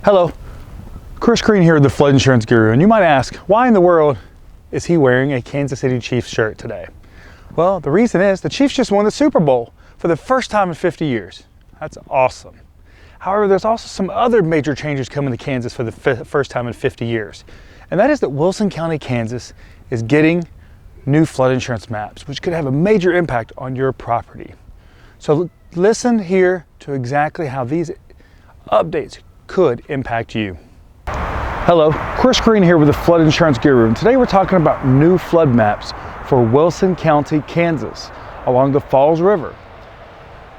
Hello, Chris Green here, the Flood Insurance Guru, and you might ask, why in the world is he wearing a Kansas City Chiefs shirt today? Well, the reason is the Chiefs just won the Super Bowl for the first time in 50 years. That's awesome. However, there's also some other major changes coming to Kansas for the first time in 50 years, and that is that Wilson County, Kansas is getting new flood insurance maps, which could have a major impact on your property. So listen here to exactly how these updates could impact you. Hello, Chris Green here with the Flood Insurance Guru, and today we're talking about new flood maps for Wilson County, Kansas, along the Falls River,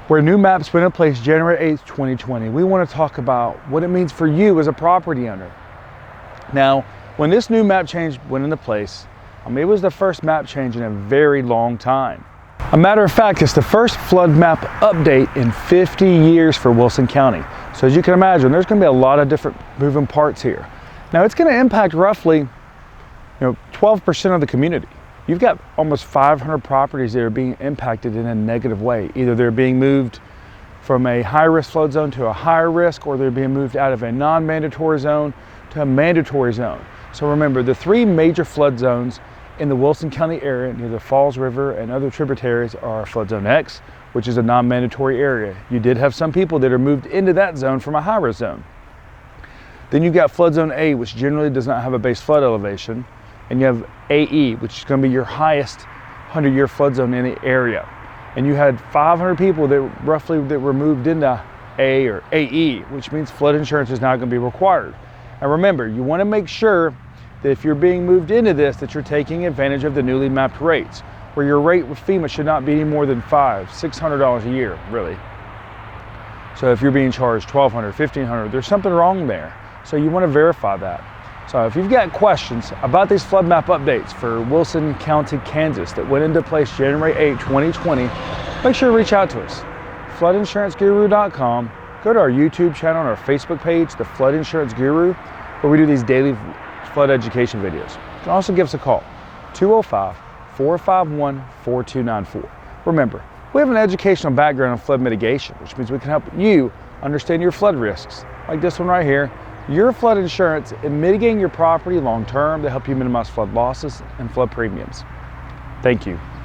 where new maps went in place January 8th, 2020. We want to talk about what it means for you as a property owner. Now, when this new map change went into place, it was the first map change in a very long time. A matter of fact, it's the first flood map update in 50 years for Wilson County. So as you can imagine, there's going to be a lot of different moving parts here. Now it's going to impact roughly 12% of the community. You've got almost 500 properties that are being impacted in a negative way. Either they're being moved from a high-risk flood zone to a higher risk, or they're being moved out of a non-mandatory zone to a mandatory zone. So remember, the three major flood zones in the Wilson County area near the Falls River and other tributaries are Flood Zone X, which is a non-mandatory area. You did have some people that are moved into that zone from a high-risk zone. Then you've got Flood Zone A, which generally does not have a base flood elevation, and you have AE, which is going to be your highest 100-year flood zone in the area. And you had 500 people that were moved into A or AE, which means flood insurance is not going to be required. And remember, you want to make sure that if you're being moved into this, that you're taking advantage of the newly mapped rates, where your rate with FEMA should not be any more than $600 a year, really. So if you're being charged $1,200, $1,500, there's something wrong there. So you want to verify that. So if you've got questions about these flood map updates for Wilson County, Kansas that went into place January 8, 2020, make sure to reach out to us. FloodInsuranceGuru.com. Go to our YouTube channel and our Facebook page, The Flood Insurance Guru, where we do these daily flood education videos. You can also give us a call, 205-451-4294. Remember, we have an educational background in flood mitigation, which means we can help you understand your flood risks, like this one right here, your flood insurance and mitigating your property long term to help you minimize flood losses and flood premiums. Thank you.